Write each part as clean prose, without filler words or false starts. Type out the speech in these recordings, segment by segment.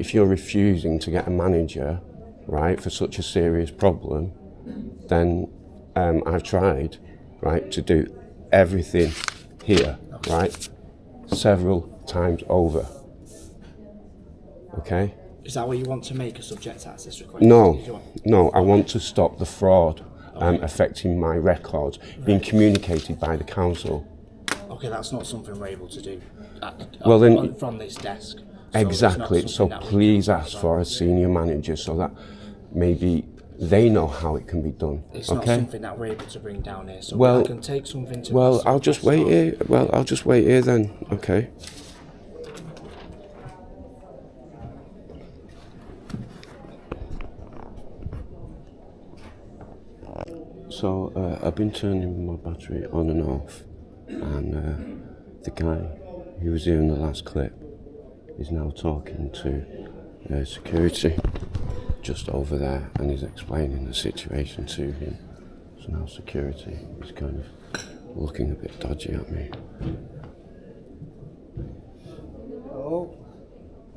If you're refusing to get a manager, right, for such a serious problem, then I've tried, right, to do everything here, right, several times over. Okay? Is that what you want to make a subject access request? No, I want to stop the fraud affecting my records being communicated by the council. Okay, that's not something we're able to do from this desk. So exactly, so please ask for a senior manager so that maybe they know how it can be done. It's not something that we're able to bring down here, so I can take something to... Well, I'll just wait here. Well, I'll just wait here then, okay? So, I've been turning my battery on and off, and the guy who was here in the last clip is now talking to security just over there, and he's explaining the situation to him. So now security is kind of looking a bit dodgy at me. Oh,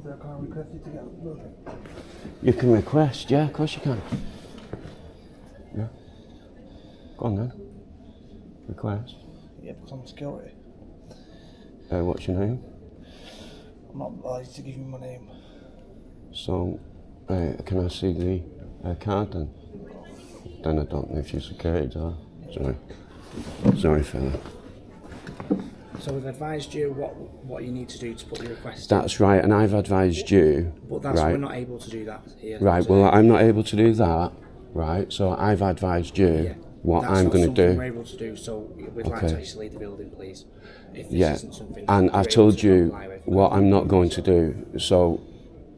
can I request you to get out of the building? You can request, yeah, of course you can. Yeah. Go on then. Request. Yeah, because I'm security. What's your name? I'm not obliged to give you my name. So, can I see the card then? Then I don't know if you're security or... Sorry fella. So we've advised you what you need to do to put your request That's in. right, and I've advised you... But that's we're not able to do that here. Right, well I'm not able to do that, right, so I've advised you what I'm going to do. That's not something we're able to do, so we'd like to actually leave the building, please. If this isn't something and I've told you what I'm not going to do, so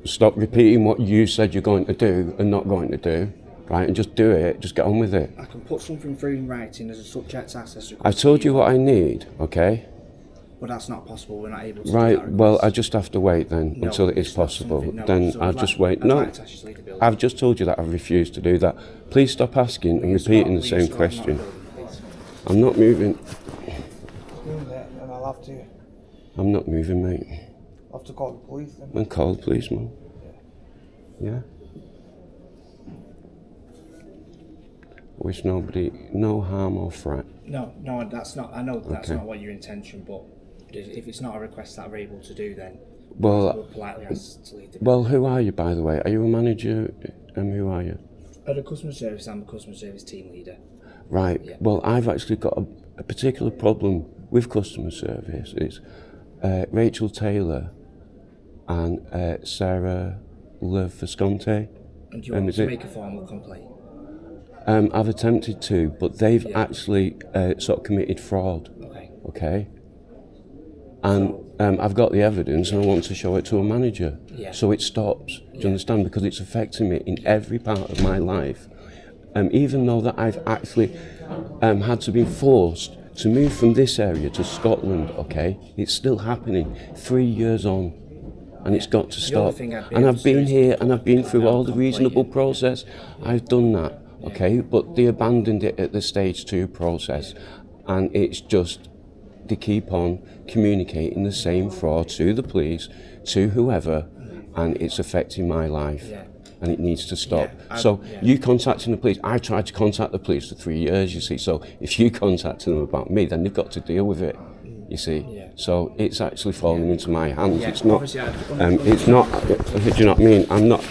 stop repeating what you said you're going to do and not going to do, right, and just do it, just get on with it. I can put something through in writing as a subject access request. I told you what I need, okay? But that's not possible, we're not able to right, do that well, I just have to wait then until it is possible. Then I'll just wait. No, I've just told you that I've refused to do that. Please stop asking and repeating the same question. I'm not moving. And I'll have to... I'm not moving, mate. I'll have to call the police then. And call the policeman. Yeah? Wish nobody, no harm or threat. No, that's not, I know that's not what your intention, but if it's not a request that we're able to do, then we'll politely ask to leave the... Well, who are you, by the way? Are you a manager, and who are you? At a customer service, I'm a customer service team leader. Right, well, I've actually got a particular problem with customer service. It's Rachel Taylor and Sarah Vesconte. And do you want to make a formal complaint? I've attempted to, but they've actually sort of committed fraud. Okay? And I've got the evidence and I want to show it to a manager. So it stops. Do you understand? Because it's affecting me in every part of my life. Even though that I've actually had to be forced to move from this area to Scotland, okay? It's still happening 3 years on. And it's got to stop. And I've been here and I've been through all the reasonable process. I've done that. Okay, but they abandoned it at the stage 2 process, and it's just they keep on communicating the same fraud to the police, to whoever, and it's affecting my life, and it needs to stop. You contacting the police, I tried to contact the police for 3 years, you see, so if you contacting them about me, then they've got to deal with it, you see. So it's actually falling into my hands. It's not, do you know what I mean? I'm not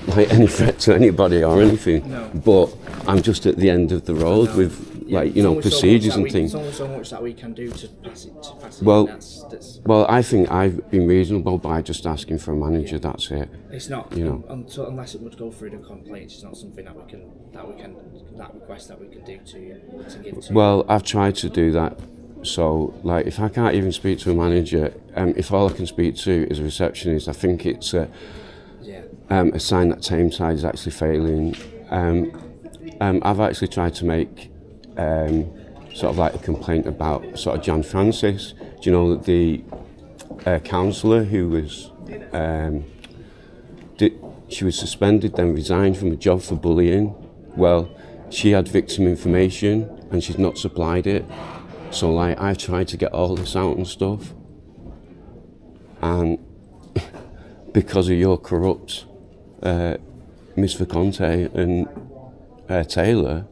like any threat to anybody or anything, but I'm just at the end of the road with, like, you know, procedures and things. There's only so much that we can do to pass it. Well, I think I've been reasonable by just asking for a manager. That's it. It's not, you know, unless it would go through the complaints. It's not something that request that we can do to you to give to. Well, I've tried to do that. So, like, if I can't even speak to a manager, if all I can speak to is a receptionist, I think it's a sign that Tameside is actually failing. I've actually tried to make sort of like a complaint about sort of Jan Francis. Do you know the councillor who was she was suspended, then resigned from a job for bullying? Well, she had victim information and she's not supplied it. So, like, I've tried to get all this out and stuff, and because of your corrupt Miss Vesconte and Taylor,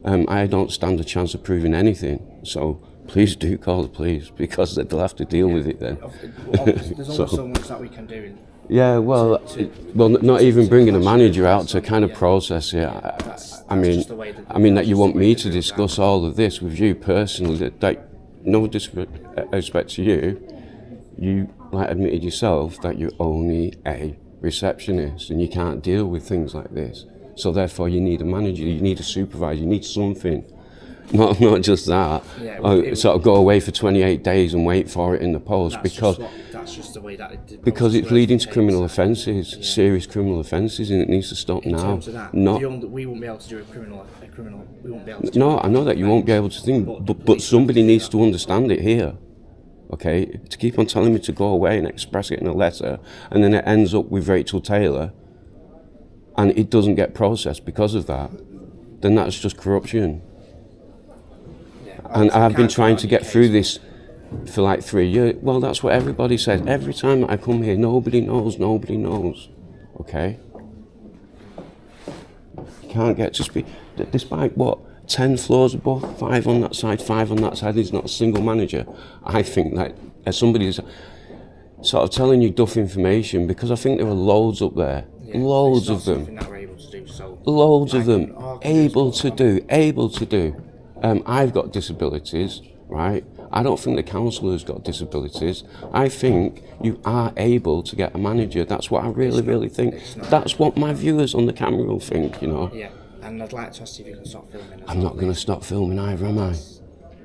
I don't stand a chance of proving anything. So please do call the police, because they'll have to deal with it then. There's only so much that we can do. Yeah, well, not even bringing a manager out to kind of process it. I mean that you want me to discuss all of this with you personally. That no disrespect to you, you like admitted yourself that you're only a receptionist and you can't deal with things like this. So therefore, you need a manager, you need a supervisor, you need something. Not just that. Sort of go away for 28 days and wait for it in the post, that's just the way that because it's leading to criminal offences, serious criminal offences, and it needs to stop now. In terms of that, we won't be able to do a criminal. We won't be able to. No, I know that you won't be able to think, but somebody needs to understand it here. Okay, to keep on telling me to go away and express it in a letter, and then it ends up with Rachel Taylor, and it doesn't get processed because of that, then that's just corruption. And I've been trying to get through this for like 3 years. Well, that's what everybody says. Every time that I come here, nobody knows. Okay? You can't get to speak. Despite what? 10 floors above, 5 on that side, 5 on that side, there's not a single manager. I think that somebody's sort of telling you duff information, because I think there are loads up there. Loads of them. Loads of them. Able to do. I've got disabilities, right? I don't think the council has got disabilities. I think you are able to get a manager. That's what I really think. That's what my viewers on the camera will think, you know. Yeah, and I'd like to ask if you can stop filming. I'm not going to stop filming either, am I?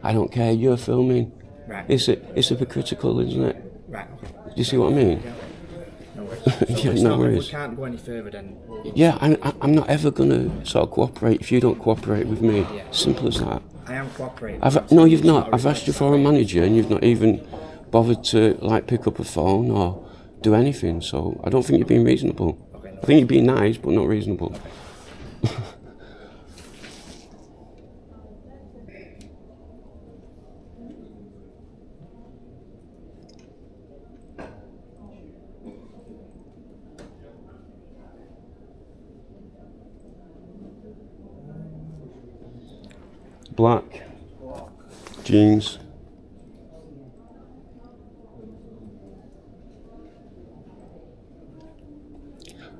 I don't care. You're filming. Right. It's hypocritical, isn't it? Right. Okay. Do you see what I mean? Yeah. No worries. So no worries. If we can't go any further, then. I'm not ever going to sort of cooperate if you don't cooperate with me. Yeah. Simple as that. I am cooperating. No, you've not. I've asked you for a manager, and you've not even bothered to like pick up a phone or do anything. So I don't think you're being reasonable. Okay, no. I think you're being nice, but not reasonable. Black jeans.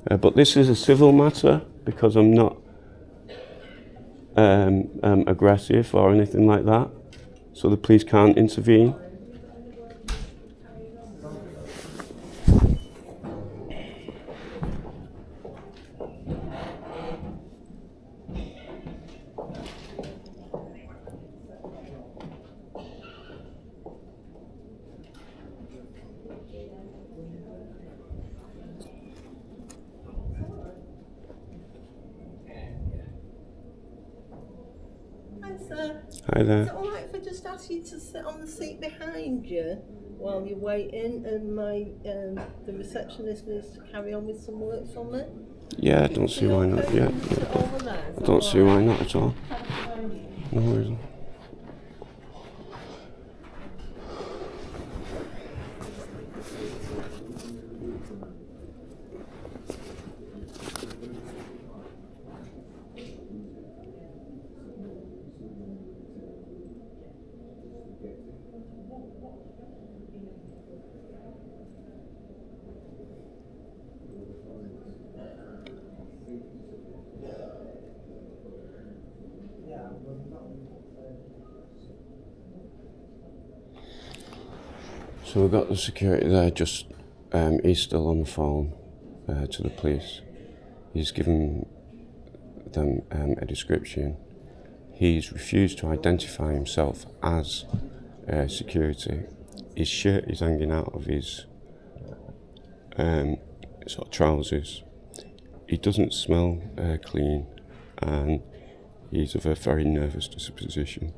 But this is a civil matter, because I'm not aggressive or anything like that, so the police can't intervene. Hi there. Is it alright if I just ask you to sit on the seat behind you while you're waiting, and the receptionist needs to carry on with some work from it? Yeah, I don't see why not. Yeah. Don't see why not at all. No worries. So we've got the security there, just, he's still on the phone to the police. He's given them a description. He's refused to identify himself as security. His shirt is hanging out of his sort of trousers. He doesn't smell clean, and he's of a very nervous disposition.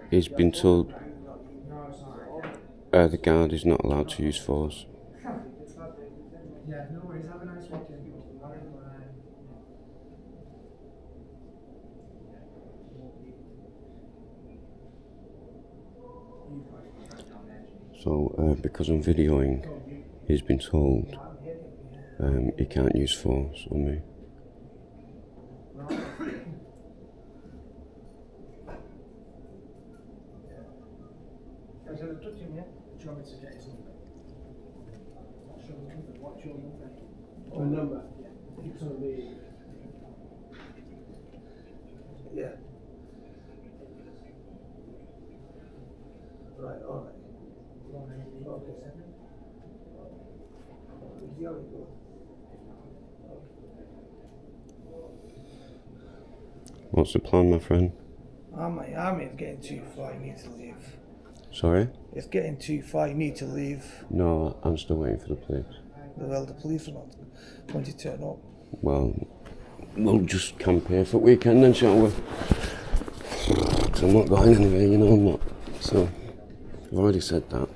He's been told the guard is not allowed to use force. Yeah, no worries. Have a nice weekend. So, because I'm videoing he's been told he can't use force on me. Do you want me to get his number? What's your number? Oh, number? Yeah. It's on the... Yeah. Right, alright. Okay. Yeah, we go. What's the plan, my friend? It's getting too far, you need to leave. Sorry? It's getting too far, you need to leave. No, I'm still waiting for the police. Well, the police are not going to turn up. Well, we'll just camp here for the weekend then, shall we? 'Cause I'm not going anywhere, you know I'm not. So, I've already said that.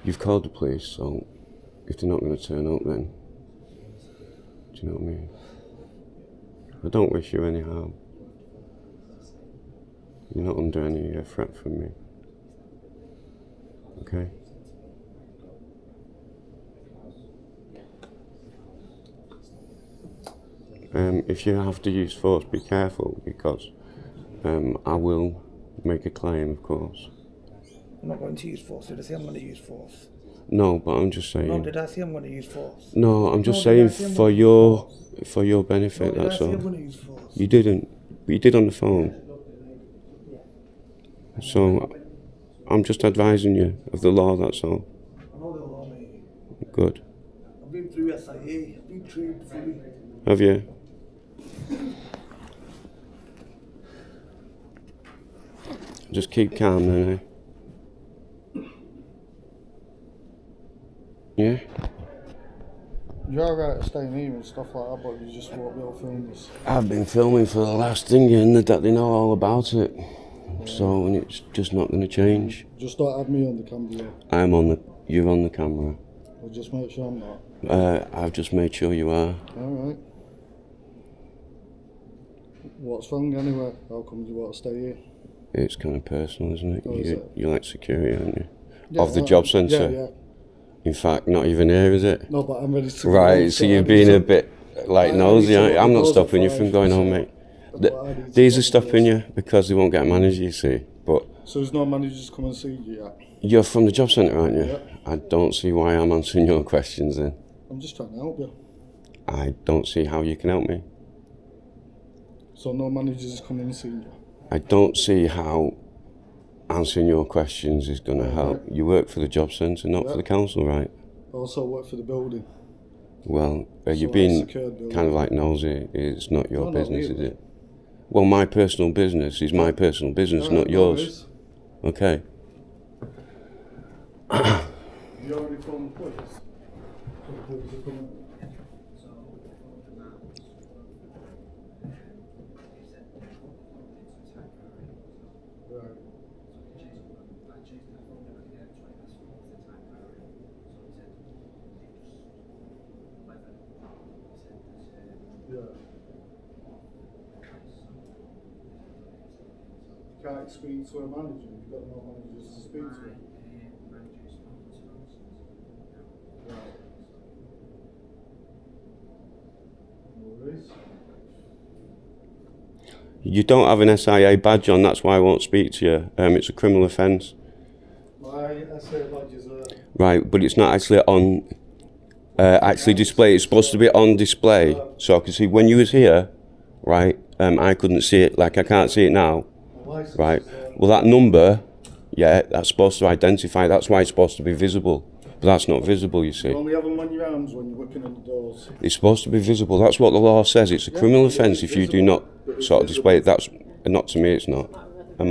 You've called the police, so if they're not going to turn up then, do you know what I mean? I don't wish you any harm. You're not under any threat from me. Okay? If you have to use force, be careful, because I will make a claim, of course. I'm not going to use force. Did I say I'm going to use force? No, but I'm just saying. No, did I say I'm going to use force? No, I'm just No, did I saying say I'm for your benefit. No, did I That's say I'm all. going to use force? You didn't, but you did on the phone. So I'm just advising you of the law. That's all. I know the law, mate. Good. I've been through SIA. I've been trained fully. Have you? Just keep calm then, eh? Yeah? You're alright staying here and stuff like that, but you just won't be able to film this. I've been filming for the last thing and that they know all about it. So, and it's just not going to change. Just don't have me on the camera. You're on the camera. I'll just make sure I'm not. I've just made sure you are. Alright. What's wrong anyway? How come you want to stay here? It's kind of personal, isn't it? Oh, is it? You like security, aren't you? Yeah, Of the job centre? Yeah. In fact, not even here, is it? No, but I'm ready to go. Right, so you're being a bit like nosy, aren't you? I'm not stopping you from going home, mate. These are stopping you because they won't get a manager, you see. But so there's no managers come and see you yet? you're from the job centre, aren't you? Yeah. I don't see why I'm answering your questions then. I'm just trying to help you. I don't see how you can help me. So no managers come and see you? I don't see how answering your questions is going to help. You work for the job centre, not for the council, right? I also work for the building. Well, you're So being secured building. kind of like nosy. It's not your No, not business, is really. it? Well, my personal business is my personal business, Alright, not no yours. worries. Okay. You already phoned the police? So the police are coming. Right. Yeah. Can't speak to a manager, you've got no managers to speak to. Right. No worries. You don't have an SIA badge on, that's why I won't speak to you. It's a criminal offence. My SA badge is Right, but it's not actually on display. It's supposed to be on display. So I can see when you was here, right, I couldn't see it, like I can't see it now. license. Right. Well, that number, yeah, that's supposed to identify. That's why it's supposed to be visible. But that's not visible, you see. You only have them on your arms when you're looking at the doors. It's supposed to be visible. That's what the law says. It's a criminal offence if you do not sort of display it. That's not to me. It's not.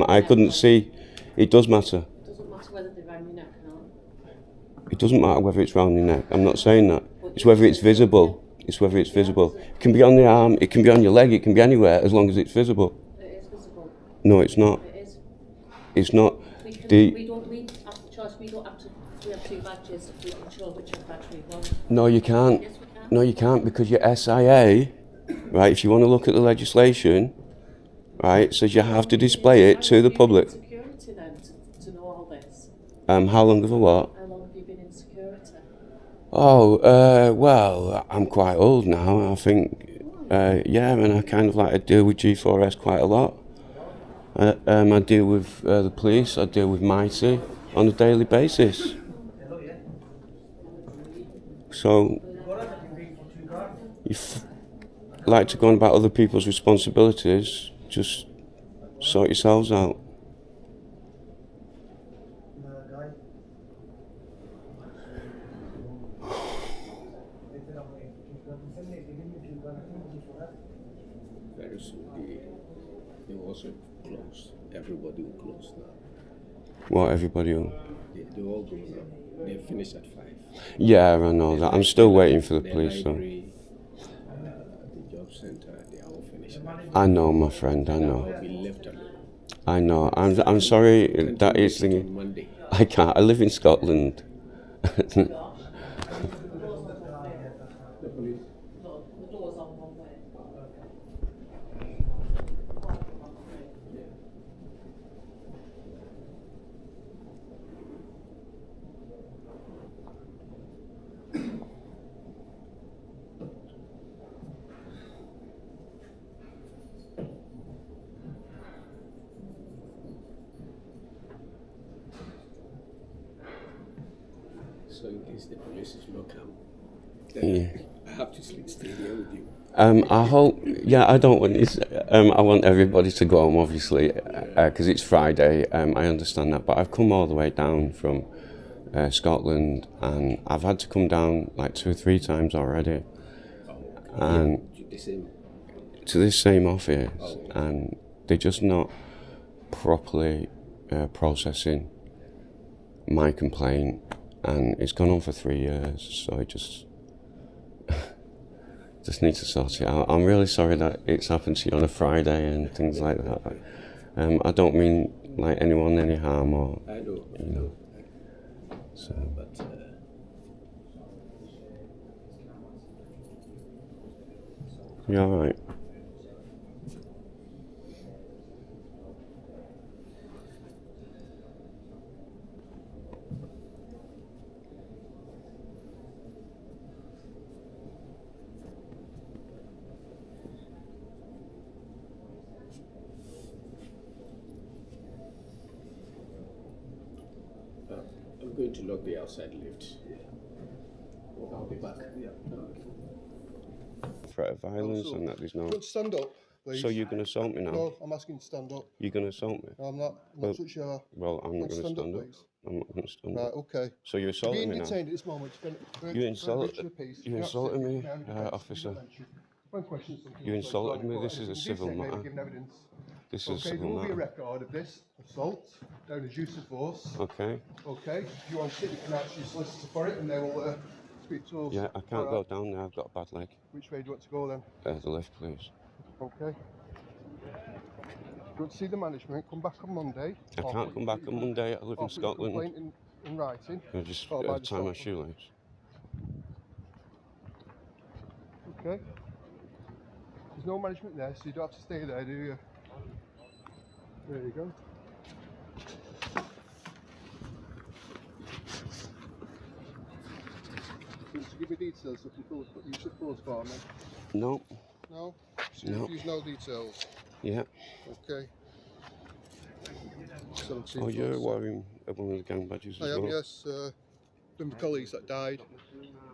I couldn't see. It does matter. It doesn't matter whether they're around your neck or not. It doesn't matter whether it's round your neck. I'm not saying that. It's whether it's visible. It's whether it's visible. It can be on the arm. It can be on your leg. It can be anywhere as long as it's visible. It is visible. No, it's not. It is. It's not. We have the choice. We don't have to. We have two badges. We can show which badge we want. No, you can't. Yes, we can. No, you can't because your SIA, right, if you want to look at the legislation, right, says you have to display it to the public. Security then to know all this. How long of a what? How long have you been in security? Oh, well, I'm quite old now. I think, yeah, and I kind of like to deal with G4S quite a lot. I deal with the police, I deal with Mighty on a daily basis. So, if you like to go on about other people's responsibilities, just sort yourselves out. Very soon they will also close. Everybody will close now. What, everybody will? They all go now. They finish at 5. Yeah, I know that. I'm still waiting for the police, though. Library, the job center, they are all finished at 5. I know, my friend, I know. I'll be left alone. I know. I'm sorry that is On thinking. Monday. I can't. I live in Scotland. So in case the police is not come, Yeah. I have to stay here with you. I hope. Yeah, I don't want. I want everybody to go home, obviously, because it's Friday. I understand that, but I've come all the way down from Scotland, and I've had to come down like 2 or 3 times already, and to this same office, and they're just not properly processing my complaint, and it's gone on for 3 years. So I just need to sort it out. I'm really sorry that it's happened to you on a Friday and things like that. I don't mean like anyone any harm or I know. you know. So, But you all right? I'm going to lock the outside lift. I'll be back. Threat of violence and that there's no. Don't stand up, please. So you're going to assault me now? No, I'm asking you to stand up. You're going to assault me? No, I'm not. I'm not touching you. Well, I'm not going to Stand up, stand up. please. I'm not going to stand Right, up. okay. So you're You're assaulting being me now? detained at this moment. You insulted me, officer. You insulted me. This is a civil matter. This is a Okay, there civil will be a matter. record of this assault down as use of force. Okay. Okay, if you want it, you can actually solicitor for it and they will speak to us. Yeah, I can't go down there. I've got a bad leg. Which way do you want to go then? The left, please. Okay. If you want to see the management, come back on Monday. I can't come back on Monday. I live in Scotland. Complaint in writing. I just or by the tie my stop. shoelace. Okay. There's no management there, so you don't have to stay there, do you? There you go. So give me details of you should close for me. No. No? So No. use no details. Yeah. Okay. 17 Oh, you're plus. wearing one of the gang badges I as am, well? yes. Them colleagues that died.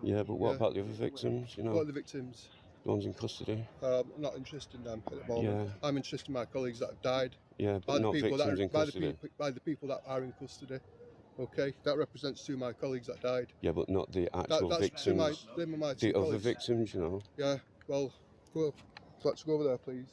Yeah, but what Yeah. about the other victims? You know, What are the victims? the ones in custody. I'm not interested in them at the moment. Yeah. I'm interested in my colleagues that have died. Yeah, By but not the people that victims in custody. by the people that are in custody. Okay, that represents 2 of my colleagues that died. Yeah, but not the actual That's 2 of victims. them are my 2 The other colleagues. victims, you know. Yeah, well, let's go over there, please.